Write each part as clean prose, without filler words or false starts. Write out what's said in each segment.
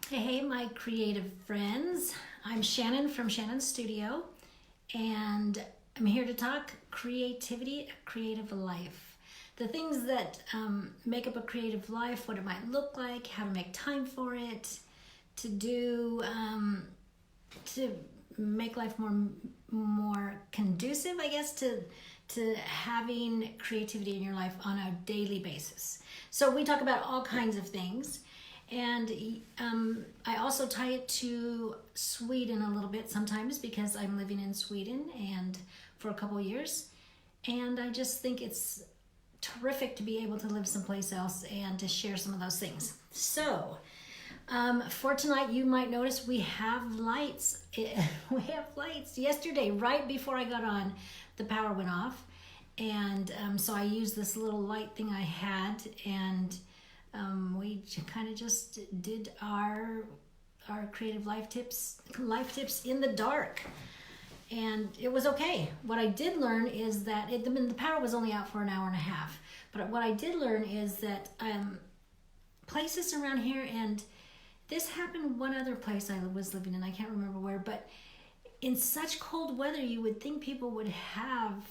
Hey, my creative friends. I'm Shannon from Shannon's Studio, and I'm here to talk creativity, a creative life. The things that make up a creative life, what it might look like, how to make time for it, to make life more conducive, I guess, to having creativity in your life on a daily basis. So we talk about all kinds of things. And I also tie it to Sweden a little bit sometimes because I'm living in Sweden and for a couple years. And I just think it's terrific to be able to live someplace else and to share some of those things. So for tonight, you might notice we have lights. We have lights. Yesterday, right before I got on, the power went off. And so I used this little light thing I had, and we kind of just did our creative life tips in the dark, and it was okay. What I did learn is that the power was only out for an hour and a half, but what I did learn is that places around here, and this happened one other place I was living in, I can't remember where, but in such cold weather you would think people would have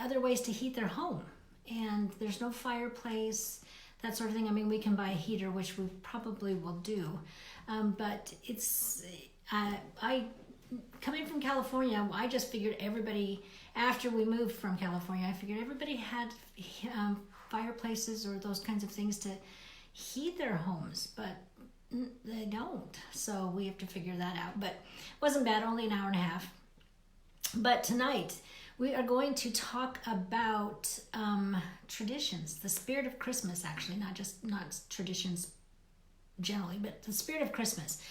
other ways to heat their home, and there's no fireplace, that sort of thing. I mean, we can buy a heater, which we probably will do, but it's I coming from California, I just figured everybody, after we moved from California, I figured everybody had fireplaces or those kinds of things to heat their homes, but they don't, so we have to figure that out. But it wasn't bad, only an hour and a half. But tonight we are going to talk about traditions, the spirit of Christmas, actually, not traditions generally, but the spirit of Christmas.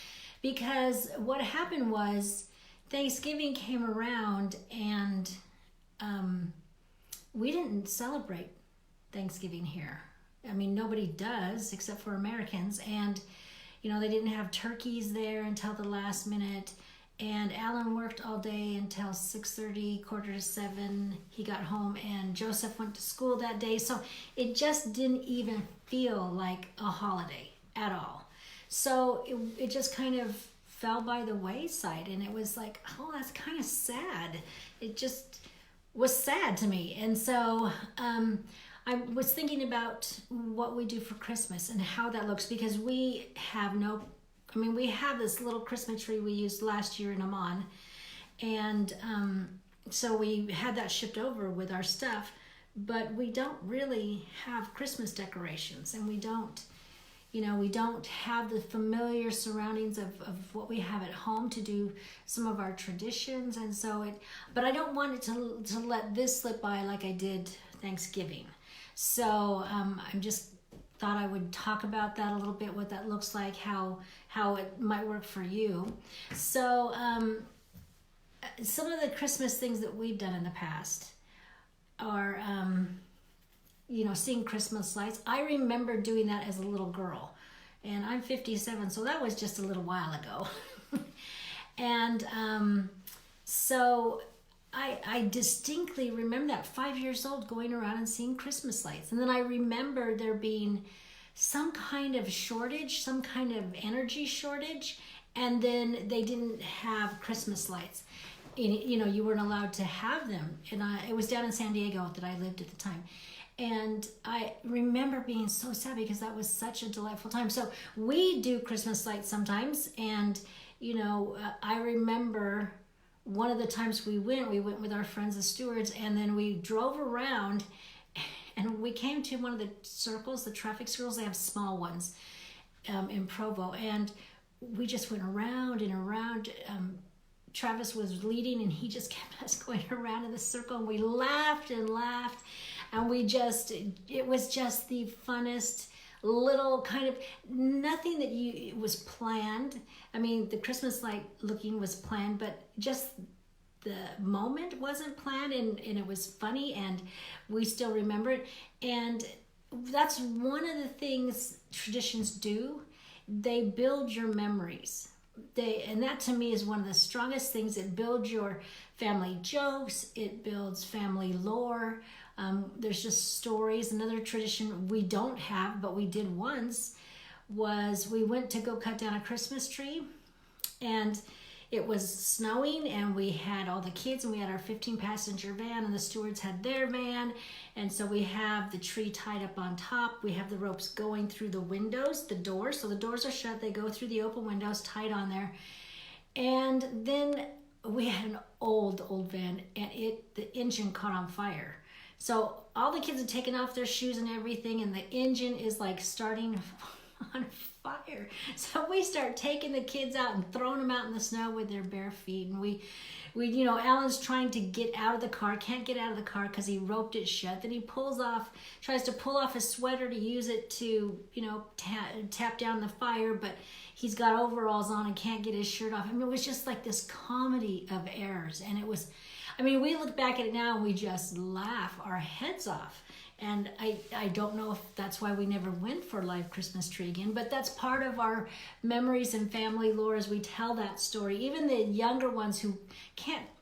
Because what happened was Thanksgiving came around, and we didn't celebrate Thanksgiving here. I mean, nobody does except for Americans, and they didn't have turkeys there until the last minute. And Alan worked all day until 6:30, 6:45. He got home, and Joseph went to school that day. So it just didn't even feel like a holiday at all. So it just kind of fell by the wayside, and it was like, oh, that's kind of sad. It just was sad to me. And so I was thinking about what we do for Christmas and how that looks, because we have we have this little Christmas tree we used last year in Amman, and so we had that shipped over with our stuff, but we don't really have Christmas decorations, and we don't have the familiar surroundings of what we have at home to do some of our traditions, and so but I don't want it to let this slip by like I did Thanksgiving. So I'm just thought I would talk about that a little bit, what that looks like, how it might work for you. So some of the Christmas things that we've done in the past are, seeing Christmas lights. I remember doing that as a little girl, and I'm 57, so that was just a little while ago. And so I distinctly remember that 5 years old going around and seeing Christmas lights. And then I remember there being some kind of shortage, some kind of energy shortage, and then they didn't have Christmas lights. You weren't allowed to have them. And it was down in San Diego that I lived at the time. And I remember being so sad because that was such a delightful time. So we do Christmas lights sometimes, and I remember one of the times we went with our friends, the stewards, and then we drove around, and we came to one of the circles, the traffic circles. They have small ones in Provo, and we just went around and around. Travis was leading, and he just kept us going around in the circle, and we laughed and laughed, and it was just the funnest little kind of, nothing that it was planned. I mean, the Christmas light looking was planned, but just the moment wasn't planned, and it was funny, and we still remember it. And that's one of the things traditions do. They build your memories. And that to me is one of the strongest things. It builds your family jokes. It builds family lore. There's just stories. Another tradition we don't have, but we did once, was we went to go cut down a Christmas tree, and it was snowing, and we had all the kids, and we had our 15-passenger van, and the stewards had their van, and so we have the tree tied up on top. We have the ropes going through the windows, the doors, so the doors are shut. They go through the open windows, tied on there. And then we had an old van, and the engine caught on fire. So all the kids had taken off their shoes and everything, and the engine is like starting on fire. So we start taking the kids out and throwing them out in the snow with their bare feet. And we Alan's trying to get out of the car, can't get out of the car because he roped it shut. Then he tries to pull off his sweater to use it to, tap down the fire, but he's got overalls on and can't get his shirt off. I mean, it was just like this comedy of errors. And it was, we look back at it now and we just laugh our heads off. And I don't know if that's why we never went for a live Christmas tree again, but that's part of memories and family lore as we tell that story. Even the younger ones who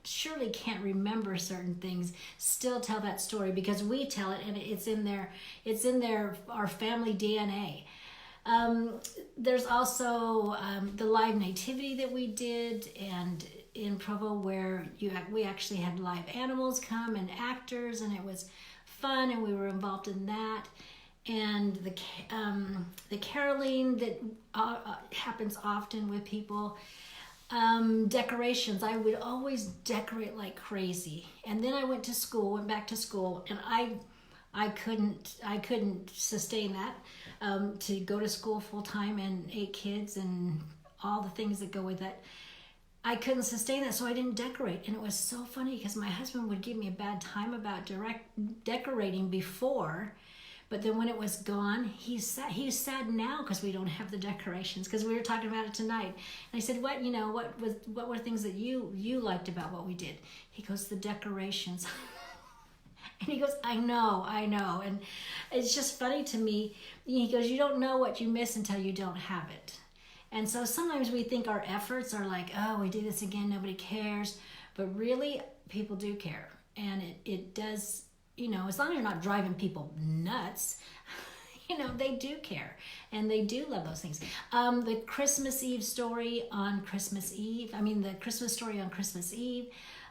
surely can't remember certain things still tell that story because we tell it, and it's in our family DNA. There's also the live nativity that we did, and in Provo where we actually had live animals come and actors, and it was fun, and we were involved in that. And the caroling that happens often with people. Decorations, I would always decorate like crazy. And then I went back to school, and I couldn't sustain that, to go to school full time and 8 kids and all the things that go with it. I couldn't sustain that, so I didn't decorate. And it was so funny because my husband would give me a bad time about decorating before, but then when it was gone, he's sad now because we don't have the decorations, because we were talking about it tonight. And I said, what were things that you liked about what we did? He goes, the decorations. And he goes, I know. And it's just funny to me. He goes, you don't know what you miss until you don't have it. And so sometimes we think our efforts are like, oh, we do this again, nobody cares. But really, people do care. And it does, as long as you're not driving people nuts, they do care. And they do love those things. The Christmas Eve story on Christmas Eve, the Christmas story on Christmas Eve,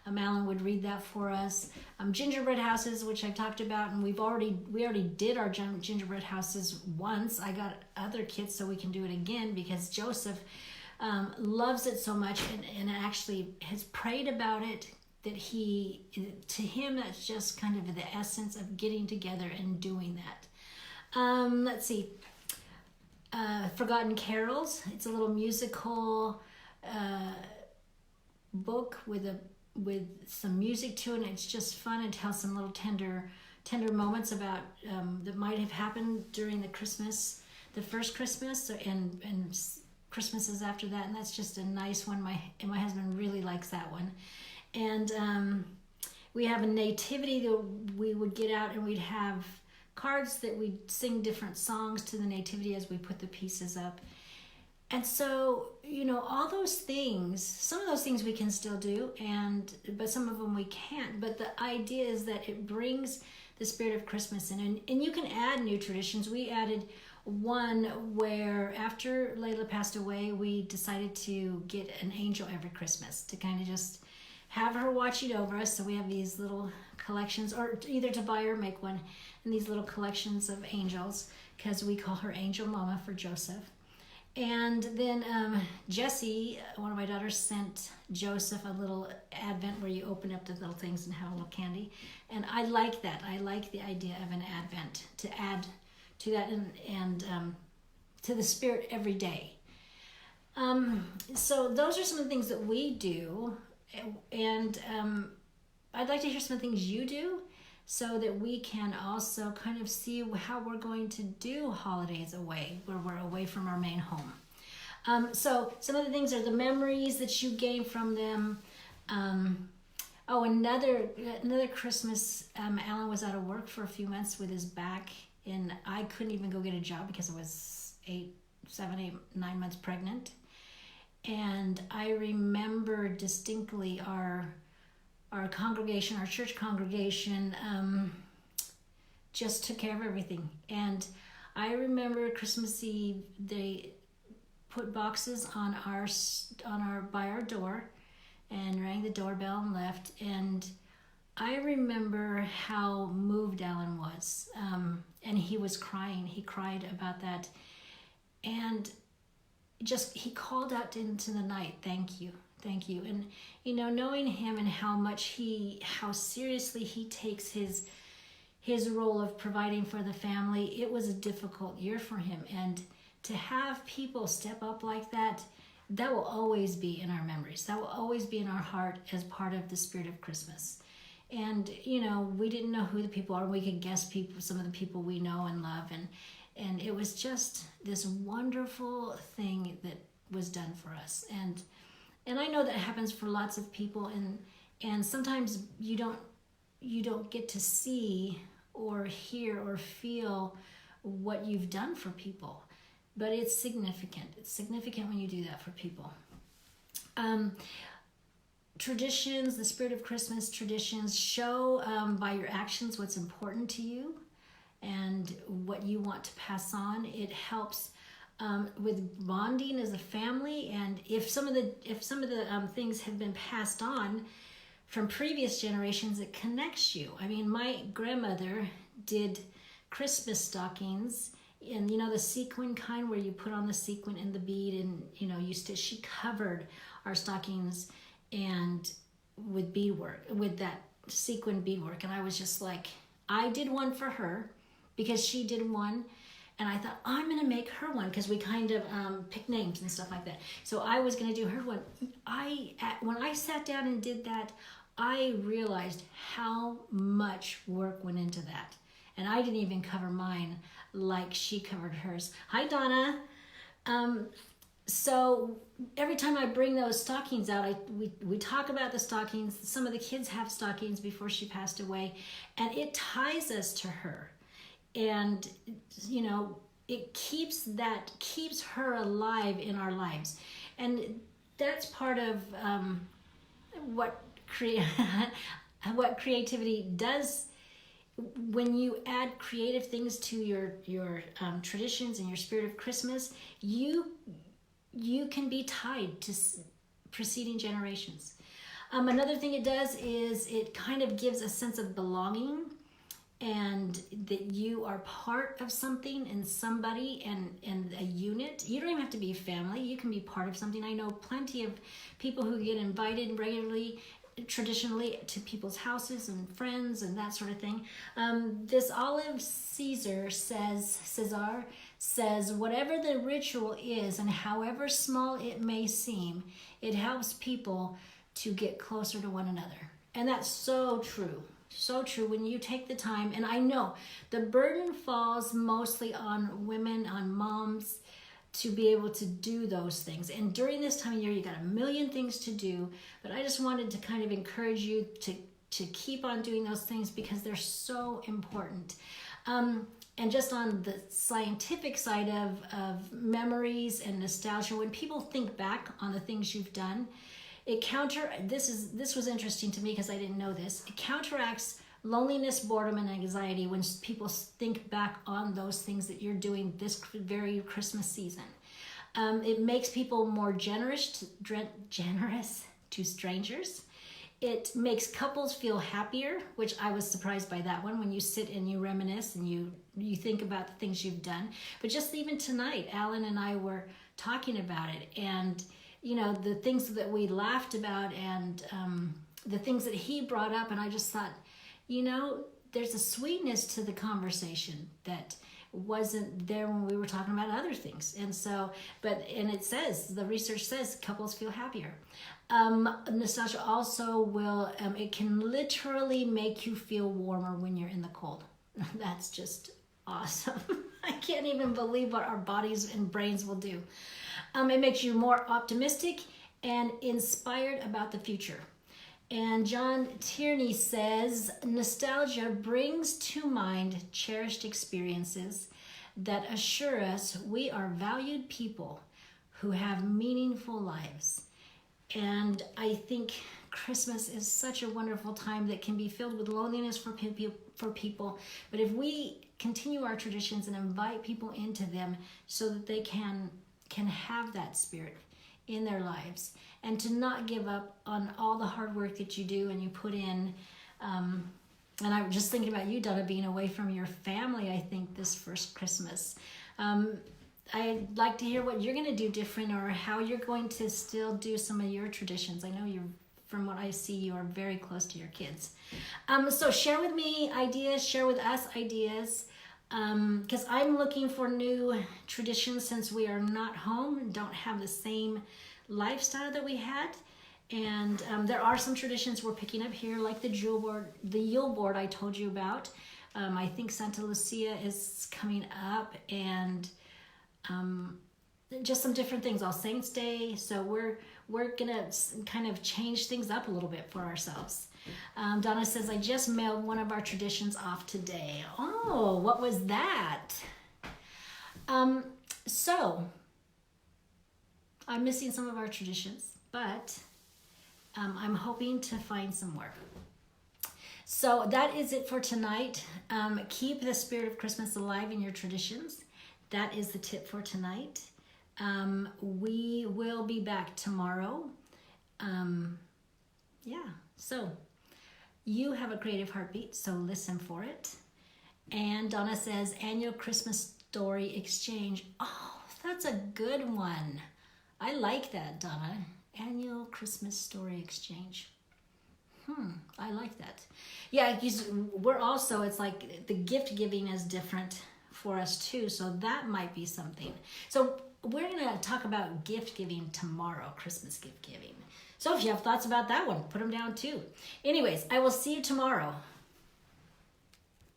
Alan would read that for us. Gingerbread houses, which I talked about, and we already did our gingerbread houses once. I got other kits so we can do it again because Joseph loves it so much and actually has prayed about it, that to him that's just kind of the essence of getting together and doing that. Let's see. Forgotten Carols. It's a little musical book with some music to it, and it's just fun and tells some little tender moments about that might have happened during the first Christmas and Christmases after that, and that's just a nice one. My husband really likes that one. And we have a nativity that we would get out, and we'd have cards that we'd sing different songs to the nativity as we put the pieces up. And so, all those things, some of those things we can still do, but some of them we can't. But the idea is that it brings the spirit of Christmas in. And you can add new traditions. We added one where after Layla passed away, we decided to get an angel every Christmas to kind of just have her watching over us. So we have these little collections, or either to buy or make one, and these little collections of angels, because we call her Angel Mama for Joseph. And then Jessie, one of my daughters, sent Joseph a little advent where you open up the little things and have a little candy. And I like that. I like the idea of an advent to add to that and to the spirit every day. So those are some of the things that we do. And I'd like to hear some of the things you do, so that we can also kind of see how we're going to do holidays away, where we're away from our main home. So some of the things are the memories that you gain from them. Another Christmas, Alan was out of work for a few months with his back, and I couldn't even go get a job because I was 9 months pregnant. And I remember distinctly our congregation, our church congregation, just took care of everything. And I remember Christmas Eve, they put boxes on our by our door and rang the doorbell and left. And I remember how moved Alan was, and he was crying. He cried about that, and just he called out into the night, "Thank you, thank you." And knowing him and how seriously he takes his role of providing for the family, it was a difficult year for him. And to have people step up like that, that will always be in our memories. That will always be in our heart as part of the spirit of Christmas. And, we didn't know who the people are. We could guess some of the people we know and love. And it was just this wonderful thing that was done for us. And I know that happens for lots of people. And sometimes you don't get to see or hear or feel what you've done for people. But it's significant. It's significant when you do that for people. Traditions, the spirit of Christmas traditions show by your actions what's important to you and what you want to pass on. It helps with bonding as a family, and if some of the things have been passed on from previous generations, it connects you. I mean, my grandmother did Christmas stockings, and the sequin kind where you put on the sequin and the bead, and she covered our stockings and with beadwork, with that sequin beadwork. And I was just like, I did one for her because she did one, and I thought, I'm gonna make her one, because we kind of pick names and stuff like that. So I was gonna do her one. When I sat down and did that, I realized how much work went into that. And I didn't even cover mine like she covered hers. Hi, Donna. So every time I bring those stockings out, we talk about the stockings. Some of the kids have stockings before she passed away, and it ties us to her. And, it keeps her alive in our lives. And that's part of what creativity does. When you add creative things to your traditions and your spirit of Christmas, you can be tied to preceding generations. Another thing it does is it kind of gives a sense of belonging, and that you are part of something and somebody and a unit. You don't even have to be a family. You can be part of something. I know plenty of people who get invited regularly, traditionally, to people's houses and friends and that sort of thing. This Ovul Sezer says, whatever the ritual is and however small it may seem, it helps people to get closer to one another. And that's so true. So true when you take the time. And I know the burden falls mostly on women, on moms, to be able to do those things. And during this time of year, you got a million things to do, but I just wanted to kind of encourage you to keep on doing those things because they're so important. And just on the scientific side of memories and nostalgia, when people think back on the things you've done, this was interesting to me because I didn't know this. It counteracts loneliness, boredom, and anxiety when people think back on those things that you're doing this very Christmas season. It makes people more generous to strangers. It makes couples feel happier, which I was surprised by that one, when you sit and you reminisce and you think about the things you've done. But just even tonight, Alan and I were talking about it, and the things that we laughed about, and the things that he brought up, and I just thought, there's a sweetness to the conversation that wasn't there when we were talking about other things. And so, the research says couples feel happier. Nostalgia also will, it can literally make you feel warmer when you're in the cold. That's just awesome. I can't even believe what our bodies and brains will do. It makes you more optimistic and inspired about the future. And John Tierney says, nostalgia brings to mind cherished experiences that assure us we are valued people who have meaningful lives. And I think Christmas is such a wonderful time that can be filled with loneliness for people. But if we continue our traditions and invite people into them so that they can have that spirit in their lives, and to not give up on all the hard work that you do and you put in. And I'm just thinking about you, Donna, being away from your family, I think, this first Christmas. I'd like to hear what you're going to do different, or how you're going to still do some of your traditions. I know from what I see, you are very close to your kids. So share with me ideas, share with us ideas, because I'm looking for new traditions since we are not home and don't have the same lifestyle that we had. And there are some traditions we're picking up here, like the Yule board I told you about. I think Santa Lucia is coming up, and just some different things. All Saints Day. So we're gonna kind of change things up a little bit for ourselves. Donna says, I just mailed one of our traditions off today. Oh, what was that? So I'm missing some of our traditions, but I'm hoping to find some more. So that is it for tonight. Keep the spirit of Christmas alive in your traditions. That is the tip for tonight. We will be back tomorrow. So you have a creative heartbeat, so listen for it. And Donna says, annual Christmas story exchange. Oh, that's a good one. I like that, Donna. Annual Christmas story exchange. I like that. Yeah, we're also, it's like the gift giving is different for us too, so that might be something. So we're going to talk about gift giving tomorrow, Christmas gift giving. So if you have thoughts about that one, put them down too. Anyways, I will see you tomorrow.